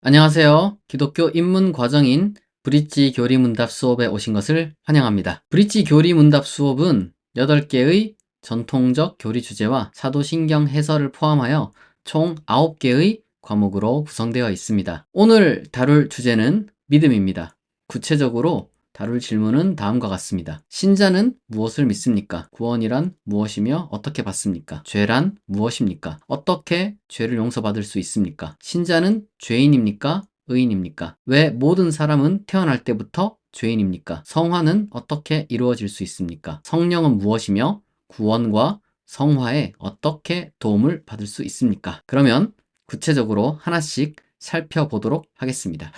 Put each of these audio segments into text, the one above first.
안녕하세요. 기독교 입문 과정인 브릿지 교리 문답 수업에 오신 것을 환영합니다. 브릿지 교리 문답 수업은 8개의 전통적 교리 주제와 사도신경 해설을 포함하여 총 9개의 과목으로 구성되어 있습니다. 오늘 다룰 주제는 믿음입니다. 구체적으로 다룰 질문은 다음과 같습니다. 신자는 무엇을 믿습니까? 구원이란 무엇이며 어떻게 받습니까? 죄란 무엇입니까? 어떻게 죄를 용서받을 수 있습니까? 신자는 죄인입니까? 의인입니까? 왜 모든 사람은 태어날 때부터 죄인입니까? 성화는 어떻게 이루어질 수 있습니까? 성령은 무엇이며 구원과 성화에 어떻게 도움을 받을 수 있습니까? 그러면 구체적으로 하나씩 살펴보도록 하겠습니다.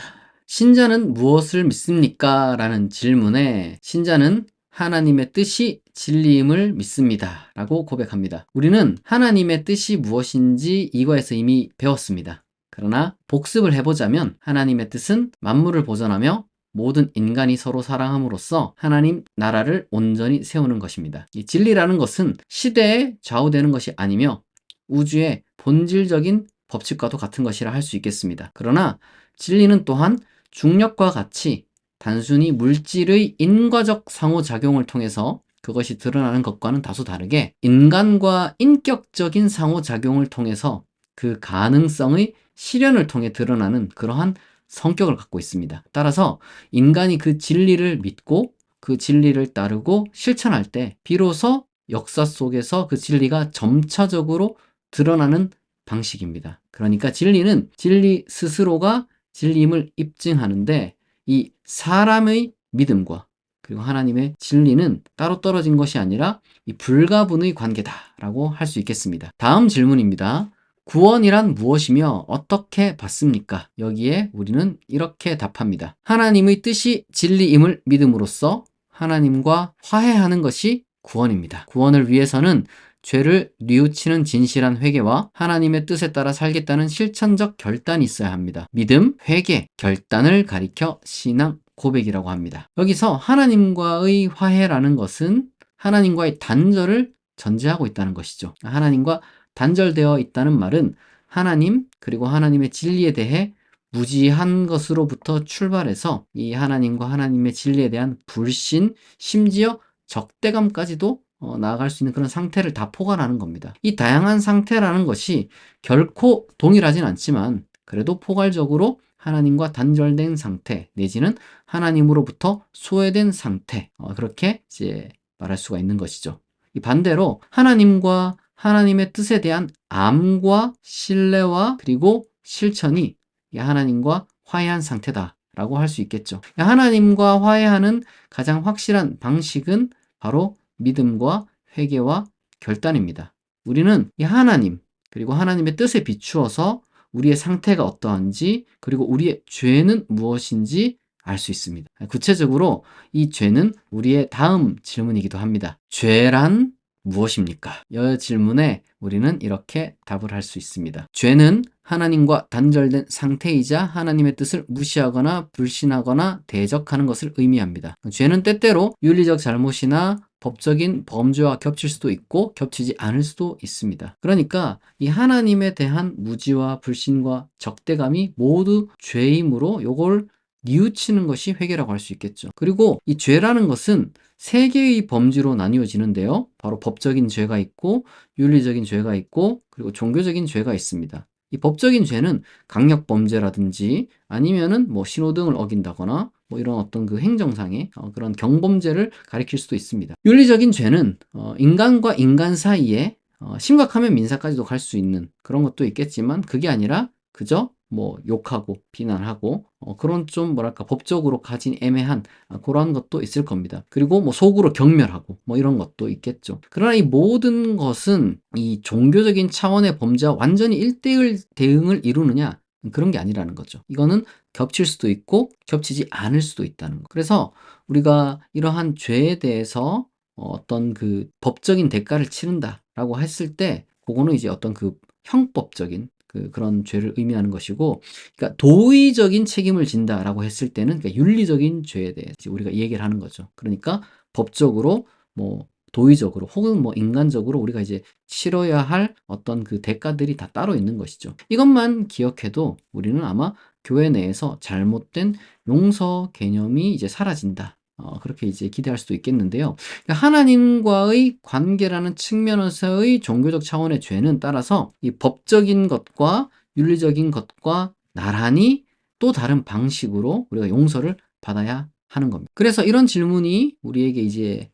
신자는 무엇을 믿습니까? 라는 질문에 신자는 하나님의 뜻이 진리임을 믿습니다. 라고 고백합니다. 우리는 하나님의 뜻이 무엇인지 이거에서 이미 배웠습니다. 그러나 복습을 해보자면 하나님의 뜻은 만물을 보존하며 모든 인간이 서로 사랑함으로써 하나님 나라를 온전히 세우는 것입니다. 이 진리라는 것은 시대에 좌우되는 것이 아니며 우주의 본질적인 법칙과도 같은 것이라 할 수 있겠습니다. 그러나 진리는 또한 중력과 같이 단순히 물질의 인과적 상호작용을 통해서 그것이 드러나는 것과는 다소 다르게 인간과 인격적인 상호작용을 통해서 그 가능성의 실현을 통해 드러나는 그러한 성격을 갖고 있습니다. 따라서 인간이 그 진리를 믿고 그 진리를 따르고 실천할 때 비로소 역사 속에서 그 진리가 점차적으로 드러나는 방식입니다. 그러니까 진리는 진리 스스로가 진리임을 입증하는데 이 사람의 믿음과 그리고 하나님의 진리는 따로 떨어진 것이 아니라 이 불가분의 관계다라고 할 수 있겠습니다. 다음 질문입니다. 구원이란 무엇이며 어떻게 받습니까? 여기에 우리는 이렇게 답합니다. 하나님의 뜻이 진리임을 믿음으로써 하나님과 화해하는 것이 구원입니다. 구원을 위해서는 죄를 뉘우치는 진실한 회개와 하나님의 뜻에 따라 살겠다는 실천적 결단이 있어야 합니다. 믿음, 회개, 결단을 가리켜 신앙 고백이라고 합니다. 여기서 하나님과의 화해라는 것은 하나님과의 단절을 전제하고 있다는 것이죠. 하나님과 단절되어 있다는 말은 하나님 그리고 하나님의 진리에 대해 무지한 것으로부터 출발해서 이 하나님과 하나님의 진리에 대한 불신, 심지어 적대감까지도 나아갈 수 있는 그런 상태를 다 포괄하는 겁니다. 이 다양한 상태라는 것이 결코 동일하진 않지만 그래도 포괄적으로 하나님과 단절된 상태 내지는 하나님으로부터 소외된 상태 그렇게 이제 말할 수가 있는 것이죠. 이 반대로 하나님과 하나님의 뜻에 대한 암과 신뢰와 그리고 실천이 이 하나님과 화해한 상태다라고 할 수 있겠죠. 하나님과 화해하는 가장 확실한 방식은 바로 믿음과 회개와 결단입니다. 우리는 이 하나님 그리고 하나님의 뜻에 비추어서 우리의 상태가 어떠한지 그리고 우리의 죄는 무엇인지 알 수 있습니다. 구체적으로 이 죄는 우리의 다음 질문이기도 합니다. 죄란 무엇입니까? 이 질문에 우리는 이렇게 답을 할 수 있습니다. 죄는 하나님과 단절된 상태이자 하나님의 뜻을 무시하거나 불신하거나 대적하는 것을 의미합니다. 죄는 때때로 윤리적 잘못이나 법적인 범죄와 겹칠 수도 있고 겹치지 않을 수도 있습니다. 그러니까 이 하나님에 대한 무지와 불신과 적대감이 모두 죄이므로 요걸 뉘우치는 것이 회개라고 할 수 있겠죠. 그리고 이 죄라는 것은 세 개의 범주로 나뉘어지는데요. 바로 법적인 죄가 있고 윤리적인 죄가 있고 그리고 종교적인 죄가 있습니다. 이 법적인 죄는 강력범죄라든지 아니면은 뭐 신호등을 어긴다거나 뭐 이런 어떤 그 행정상의 그런 경범죄를 가리킬 수도 있습니다. 윤리적인 죄는 인간과 인간 사이에 심각하면 민사까지도 갈 수 있는 그런 것도 있겠지만 그게 아니라 그저 뭐 욕하고 비난하고 그런 좀 뭐랄까 법적으로 가진 애매한 그런 것도 있을 겁니다. 그리고 뭐 속으로 경멸하고 뭐 이런 것도 있겠죠. 그러나 이 모든 것은 이 종교적인 차원의 범죄와 완전히 1대1 대응을 이루느냐 그런 게 아니라는 거죠. 이거는 겹칠 수도 있고 겹치지 않을 수도 있다는 거. 그래서 우리가 이러한 죄에 대해서 어떤 그 법적인 대가를 치른다라고 했을 때 그거는 이제 어떤 그 형법적인 그런 죄를 의미하는 것이고, 그러니까 도의적인 책임을 진다라고 했을 때는 그러니까 윤리적인 죄에 대해 우리가 얘기를 하는 거죠. 그러니까 법적으로 뭐 도의적으로 혹은 뭐 인간적으로 우리가 이제 치러야 할 어떤 그 대가들이 다 따로 있는 것이죠. 이것만 기억해도 우리는 아마 교회 내에서 잘못된 용서 개념이 이제 사라진다. 그렇게 이제 기대할 수도 있겠는데요. 그러니까 하나님과의 관계라는 측면에서의 종교적 차원의 죄는 따라서 이 법적인 것과 윤리적인 것과 나란히 또 다른 방식으로 우리가 용서를 받아야 하는 겁니다. 그래서 이런 질문이 우리에게 이제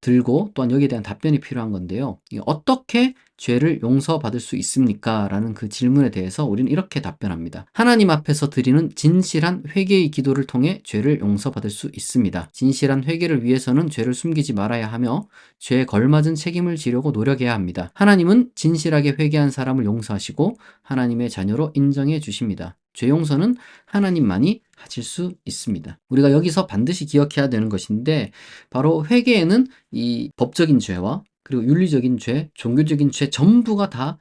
들고 또한 여기에 대한 답변이 필요한 건데요. 어떻게 죄를 용서받을 수 있습니까? 라는 그 질문에 대해서 우리는 이렇게 답변합니다. 하나님 앞에서 드리는 진실한 회개의 기도를 통해 죄를 용서받을 수 있습니다. 진실한 회개를 위해서는 죄를 숨기지 말아야 하며 죄에 걸맞은 책임을 지려고 노력해야 합니다. 하나님은 진실하게 회개한 사람을 용서하시고 하나님의 자녀로 인정해 주십니다. 죄 용서는 하나님만이 하실 수 있습니다. 우리가 여기서 반드시 기억해야 되는 것인데 바로 회개에는 이 법적인 죄와 그리고 윤리적인 죄, 종교적인 죄 전부가 다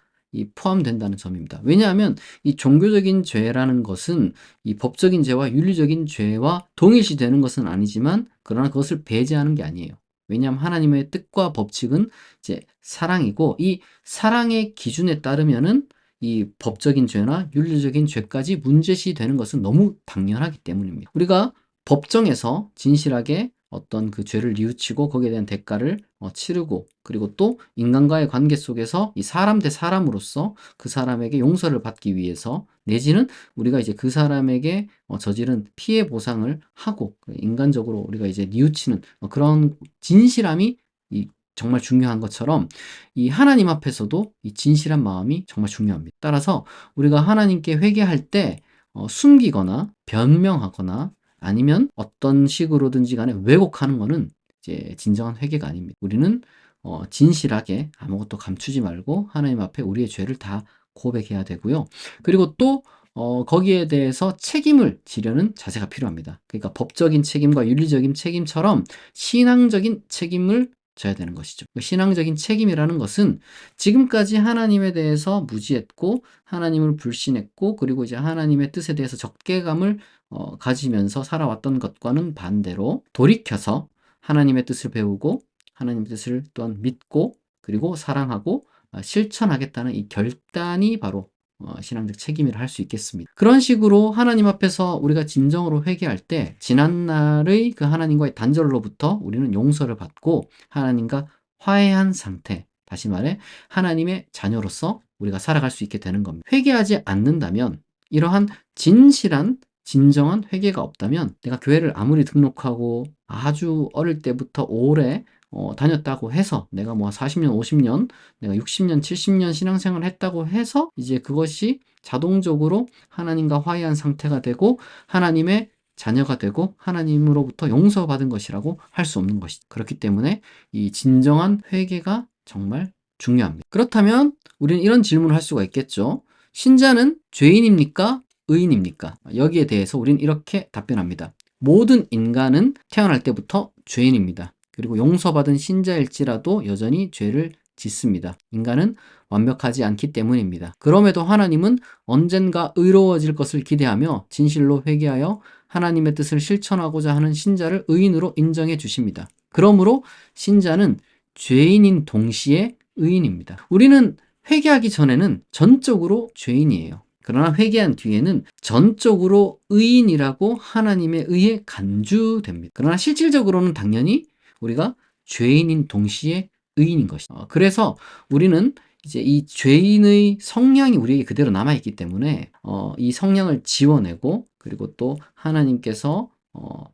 포함된다는 점입니다. 왜냐하면 이 종교적인 죄라는 것은 이 법적인 죄와 윤리적인 죄와 동일시되는 것은 아니지만 그러나 그것을 배제하는 게 아니에요. 왜냐하면 하나님의 뜻과 법칙은 이제 사랑이고 이 사랑의 기준에 따르면은 이 법적인 죄나 윤리적인 죄까지 문제시되는 것은 너무 당연하기 때문입니다. 우리가 법정에서 진실하게 어떤 그 죄를 뉘우치고 거기에 대한 대가를 치르고 그리고 또 인간과의 관계 속에서 이 사람 대 사람으로서 그 사람에게 용서를 받기 위해서 내지는 우리가 이제 그 사람에게 저지른 피해 보상을 하고 인간적으로 우리가 이제 뉘우치는 그런 진실함이 정말 중요한 것처럼 이 하나님 앞에서도 이 진실한 마음이 정말 중요합니다. 따라서 우리가 하나님께 회개할 때 숨기거나 변명하거나 아니면 어떤 식으로든지 간에 왜곡하는 것은 이제 진정한 회개가 아닙니다. 우리는 진실하게 아무것도 감추지 말고 하나님 앞에 우리의 죄를 다 고백해야 되고요. 그리고 또 거기에 대해서 책임을 지려는 자세가 필요합니다. 그러니까 법적인 책임과 윤리적인 책임처럼 신앙적인 책임을 져야 되는 것이죠. 신앙적인 책임이라는 것은 지금까지 하나님에 대해서 무지했고 하나님을 불신했고 그리고 이제 하나님의 뜻에 대해서 적개감을 가지면서 살아왔던 것과는 반대로 돌이켜서 하나님의 뜻을 배우고 하나님의 뜻을 또한 믿고 그리고 사랑하고 실천하겠다는 이 결단이 바로 신앙적 책임이라 할 수 있겠습니다. 그런 식으로 하나님 앞에서 우리가 진정으로 회개할 때 지난날의 그 하나님과의 단절로부터 우리는 용서를 받고 하나님과 화해한 상태, 다시 말해 하나님의 자녀로서 우리가 살아갈 수 있게 되는 겁니다. 회개하지 않는다면 이러한 진정한 회개가 없다면 내가 교회를 아무리 등록하고 아주 어릴 때부터 오래 다녔다고 해서 내가 뭐 40년, 50년, 내가 60년, 70년 신앙생활을 했다고 해서 이제 그것이 자동적으로 하나님과 화해한 상태가 되고 하나님의 자녀가 되고 하나님으로부터 용서받은 것이라고 할 수 없는 것이죠. 그렇기 때문에 이 진정한 회개가 정말 중요합니다. 그렇다면 우리는 이런 질문을 할 수가 있겠죠. 신자는 죄인입니까? 의인입니까? 여기에 대해서 우리는 이렇게 답변합니다. 모든 인간은 태어날 때부터 죄인입니다. 그리고 용서받은 신자일지라도 여전히 죄를 짓습니다. 인간은 완벽하지 않기 때문입니다. 그럼에도 하나님은 언젠가 의로워질 것을 기대하며 진실로 회개하여 하나님의 뜻을 실천하고자 하는 신자를 의인으로 인정해 주십니다. 그러므로 신자는 죄인인 동시에 의인입니다. 우리는 회개하기 전에는 전적으로 죄인이에요. 그러나 회개한 뒤에는 전적으로 의인이라고 하나님에 의해 간주됩니다. 그러나 실질적으로는 당연히 우리가 죄인인 동시에 의인인 것이죠. 그래서 우리는 이제 이 죄인의 성향이 우리에게 그대로 남아있기 때문에 이 성향을 지워내고 그리고 또 하나님께서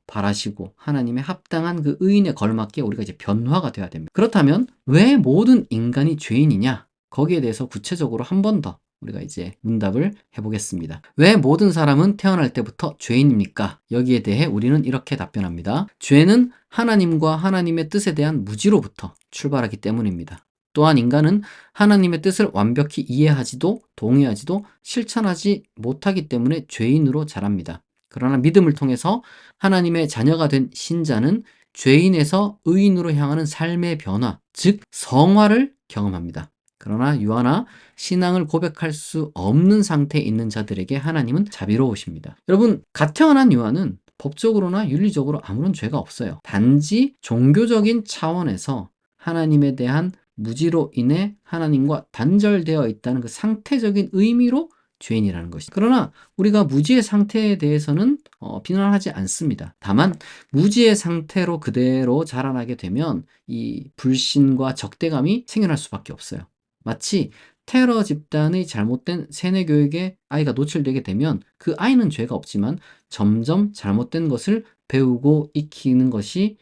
바라시고 하나님의 합당한 그 의인에 걸맞게 우리가 이제 변화가 되어야 됩니다. 그렇다면 왜 모든 인간이 죄인이냐? 거기에 대해서 구체적으로 한 번 더 우리가 이제 문답을 해보겠습니다. 왜 모든 사람은 태어날 때부터 죄인입니까? 여기에 대해 우리는 이렇게 답변합니다. 죄는 하나님과 하나님의 뜻에 대한 무지로부터 출발하기 때문입니다. 또한 인간은 하나님의 뜻을 완벽히 이해하지도 동의하지도 실천하지 못하기 때문에 죄인으로 자랍니다. 그러나 믿음을 통해서 하나님의 자녀가 된 신자는 죄인에서 의인으로 향하는 삶의 변화, 즉 성화를 경험합니다. 그러나 유아나 신앙을 고백할 수 없는 상태에 있는 자들에게 하나님은 자비로우십니다. 여러분, 갓 태어난 유아는 법적으로나 윤리적으로 아무런 죄가 없어요. 단지 종교적인 차원에서 하나님에 대한 무지로 인해 하나님과 단절되어 있다는 그 상태적인 의미로 죄인이라는 것이. 그러나 우리가 무지의 상태에 대해서는 비난하지 않습니다. 다만 무지의 상태로 그대로 자라나게 되면 이 불신과 적대감이 생겨날 수밖에 없어요. 마치 테러 집단의 잘못된 세뇌 교육에 아이가 노출되게 되면 그 아이는 죄가 없지만 점점 잘못된 것을 배우고 익히는 것이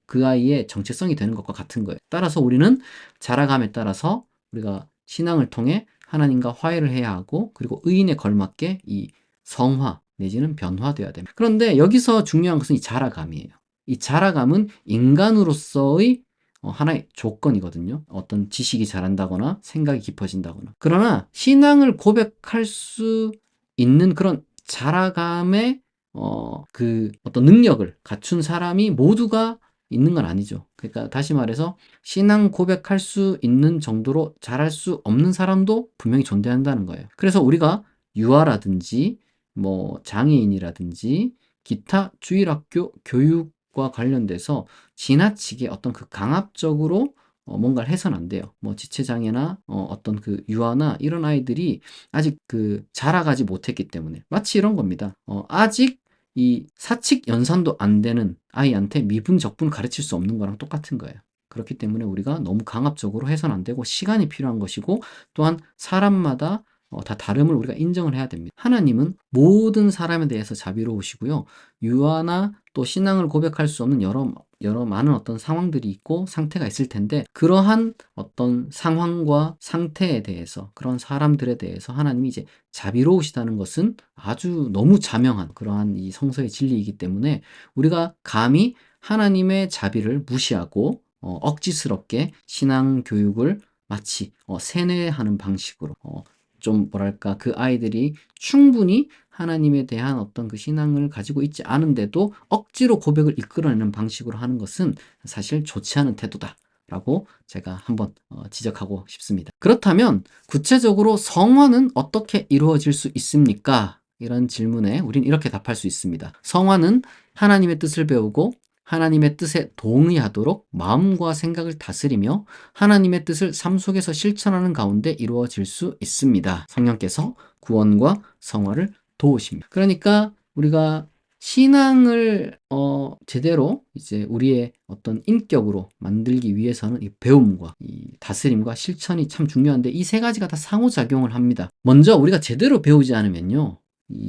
그 아이의 정체성이 되는 것과 같은 거예요. 따라서 우리는 자라감에 따라서 우리가 신앙을 통해 하나님과 화해를 해야 하고, 그리고 의인에 걸맞게 이 성화 내지는 변화되어야 됩니다. 그런데 여기서 중요한 것은 이 자라감이에요. 이 자라감은 인간으로서의 하나의 조건이거든요. 어떤 지식이 자란다거나 생각이 깊어진다거나. 그러나 신앙을 고백할 수 있는 그런 자라감의 그 어떤 능력을 갖춘 사람이 모두가 있는 건 아니죠. 그러니까 다시 말해서 신앙 고백할 수 있는 정도로 잘할 수 없는 사람도 분명히 존재한다는 거예요. 그래서 우리가 유아라든지 뭐 장애인이라든지 기타 주일학교 교육과 관련돼서 지나치게 어떤 그 강압적으로 뭔가를 해서는 안 돼요. 뭐 지체장애나 어떤 그 유아나 이런 아이들이 아직 그 자라가지 못했기 때문에, 마치 이런 겁니다. 아직 이 사칙 연산도 안 되는 아이한테 미분 적분 가르칠 수 없는 거랑 똑같은 거예요. 그렇기 때문에 우리가 너무 강압적으로 해서는 안 되고 시간이 필요한 것이고, 또한 사람마다 다 다름을 우리가 인정을 해야 됩니다. 하나님은 모든 사람에 대해서 자비로우시고요. 유아나 또 신앙을 고백할 수 없는 여러 많은 어떤 상황들이 있고 상태가 있을 텐데, 그러한 어떤 상황과 상태에 대해서, 그런 사람들에 대해서 하나님이 이제 자비로우시다는 것은 아주 너무 자명한 그러한 이 성서의 진리이기 때문에, 우리가 감히 하나님의 자비를 무시하고 억지스럽게 신앙 교육을 마치 세뇌하는 방식으로, 좀 뭐랄까, 그 아이들이 충분히 하나님에 대한 어떤 그 신앙을 가지고 있지 않은데도 억지로 고백을 이끌어내는 방식으로 하는 것은 사실 좋지 않은 태도다 라고 제가 한번 지적하고 싶습니다. 그렇다면 구체적으로 성화는 어떻게 이루어질 수 있습니까? 이런 질문에 우린 이렇게 답할 수 있습니다. 성화는 하나님의 뜻을 배우고 하나님의 뜻에 동의하도록 마음과 생각을 다스리며 하나님의 뜻을 삶 속에서 실천하는 가운데 이루어질 수 있습니다. 성령께서 구원과 성화를 도우십니다. 그러니까 우리가 신앙을 제대로 이제 우리의 어떤 인격으로 만들기 위해서는 이 배움과 이 다스림과 실천이 참 중요한데, 이 세 가지가 다 상호작용을 합니다. 먼저 우리가 제대로 배우지 않으면요,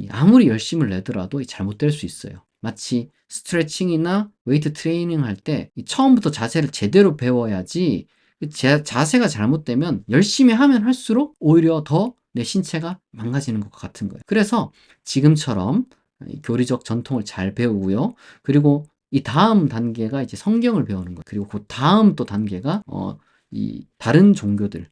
아무리 열심을 내더라도 잘못될 수 있어요. 마치 스트레칭이나 웨이트 트레이닝 할 때 처음부터 자세를 제대로 배워야지, 자세가 잘못되면 열심히 하면 할수록 오히려 더 내 신체가 망가지는 것과 같은 거예요. 그래서 지금처럼 교리적 전통을 잘 배우고요. 그리고 이 다음 단계가 이제 성경을 배우는 거예요. 그리고 그 다음 또 단계가 이 다른 종교들을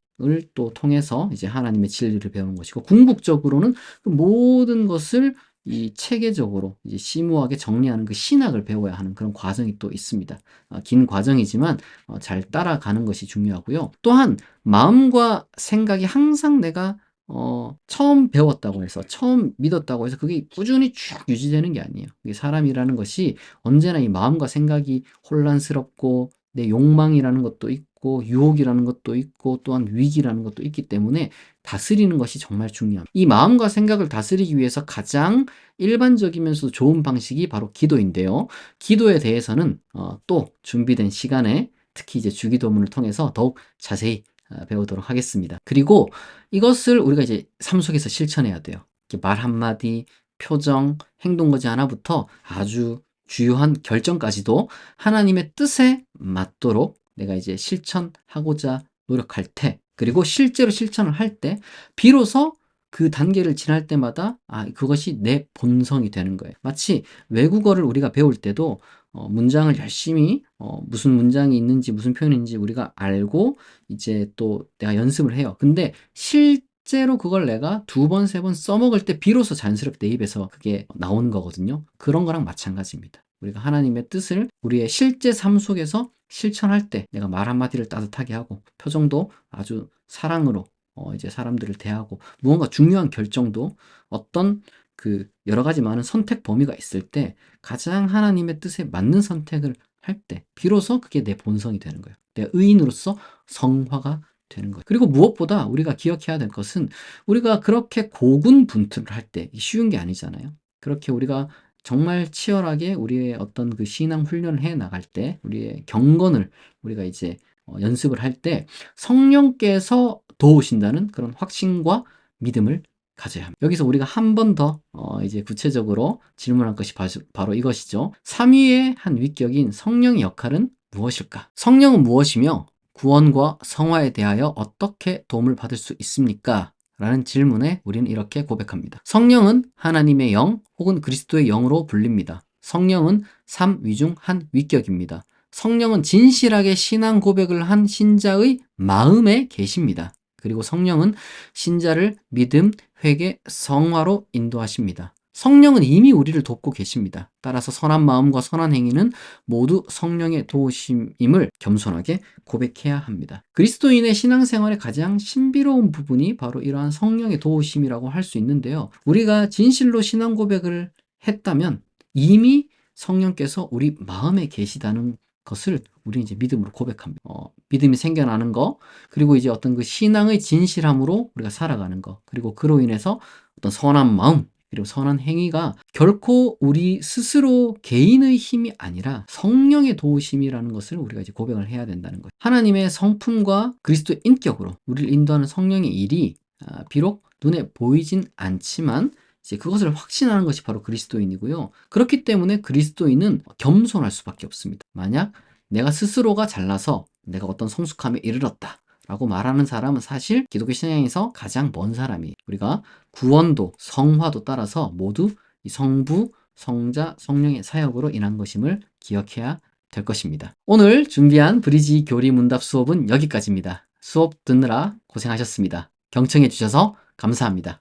또 통해서 이제 하나님의 진리를 배우는 것이고, 궁극적으로는 그 모든 것을 이 체계적으로 이제 심오하게 정리하는 그 신학을 배워야 하는 그런 과정이 또 있습니다. 긴 과정이지만 잘 따라가는 것이 중요하고요. 또한 마음과 생각이 항상 내가 처음 배웠다고 해서, 처음 믿었다고 해서 그게 꾸준히 쭉 유지되는 게 아니에요. 이게 사람이라는 것이 언제나 이 마음과 생각이 혼란스럽고, 내 욕망이라는 것도 있고, 유혹이라는 것도 있고, 또한 위기라는 것도 있기 때문에 다스리는 것이 정말 중요합니다. 이 마음과 생각을 다스리기 위해서 가장 일반적이면서도 좋은 방식이 바로 기도인데요. 기도에 대해서는 또 준비된 시간에, 특히 이제 주기도문을 통해서 더욱 자세히 배우도록 하겠습니다. 그리고 이것을 우리가 이제 삶 속에서 실천해야 돼요. 말 한마디, 표정, 행동 거지 하나부터 아주 주요한 결정까지도 하나님의 뜻에 맞도록 내가 이제 실천하고자 노력할 때, 그리고 실제로 실천을 할 때 비로소 그 단계를 지날 때마다 그것이 내 본성이 되는 거예요. 마치 외국어를 우리가 배울 때도 문장을 열심히 무슨 문장이 있는지 무슨 표현이 있는지 우리가 알고 이제 또 내가 연습을 해요. 근데 실제로 그걸 내가 두 번, 세 번 써먹을 때 비로소 자연스럽게 내 입에서 그게 나오는 거거든요. 그런 거랑 마찬가지입니다. 우리가 하나님의 뜻을 우리의 실제 삶 속에서 실천할 때 내가 말 한마디를 따뜻하게 하고, 표정도 아주 사랑으로 이제 사람들을 대하고, 무언가 중요한 결정도 어떤 그 여러 가지 많은 선택 범위가 있을 때 가장 하나님의 뜻에 맞는 선택을 할 때 비로소 그게 내 본성이 되는 거예요. 내 의인으로서 성화가 되는 거예요. 그리고 무엇보다 우리가 기억해야 될 것은 우리가 그렇게 고군분투를 할 때 쉬운 게 아니잖아요. 그렇게 우리가 정말 치열하게 우리의 어떤 그 신앙 훈련을 해 나갈 때 우리의 경건을 우리가 이제 연습을 할 때 성령께서 도우신다는 그런 확신과 믿음을 가져야 합니다. 여기서 우리가 한 번 더 이제 구체적으로 질문할 것이 바로 이것이죠. 3위의 한 위격인 성령의 역할은 무엇일까? 성령은 무엇이며 구원과 성화에 대하여 어떻게 도움을 받을 수 있습니까? 라는 질문에 우리는 이렇게 고백합니다. 성령은 하나님의 영 혹은 그리스도의 영으로 불립니다. 성령은 3위 중 한 위격입니다. 성령은 진실하게 신앙 고백을 한 신자의 마음에 계십니다. 그리고 성령은 신자를 믿음, 회개, 성화로 인도하십니다. 성령은 이미 우리를 돕고 계십니다. 따라서 선한 마음과 선한 행위는 모두 성령의 도우심임을 겸손하게 고백해야 합니다. 그리스도인의 신앙생활의 가장 신비로운 부분이 바로 이러한 성령의 도우심이라고 할 수 있는데요. 우리가 진실로 신앙 고백을 했다면 이미 성령께서 우리 마음에 계시다는 것을 우리 이제 믿음으로 고백합니다. 믿음이 생겨나는 거, 그리고 이제 어떤 그 신앙의 진실함으로 우리가 살아가는 거, 그리고 그로 인해서 어떤 선한 마음, 그리고 선한 행위가 결코 우리 스스로 개인의 힘이 아니라 성령의 도우심이라는 것을 우리가 이제 고백을 해야 된다는 거예요. 하나님의 성품과 그리스도의 인격으로 우리를 인도하는 성령의 일이 비록 눈에 보이진 않지만 이제 그것을 확신하는 것이 바로 그리스도인이고요. 그렇기 때문에 그리스도인은 겸손할 수밖에 없습니다. 만약 내가 스스로가 잘나서 내가 어떤 성숙함에 이르렀다 라고 말하는 사람은 사실 기독교 신앙에서 가장 먼 사람이에요. 우리가 구원도 성화도 따라서 모두 이 성부, 성자, 성령의 사역으로 인한 것임을 기억해야 될 것입니다. 오늘 준비한 브리지 교리 문답 수업은 여기까지입니다. 수업 듣느라 고생하셨습니다. 경청해 주셔서 감사합니다.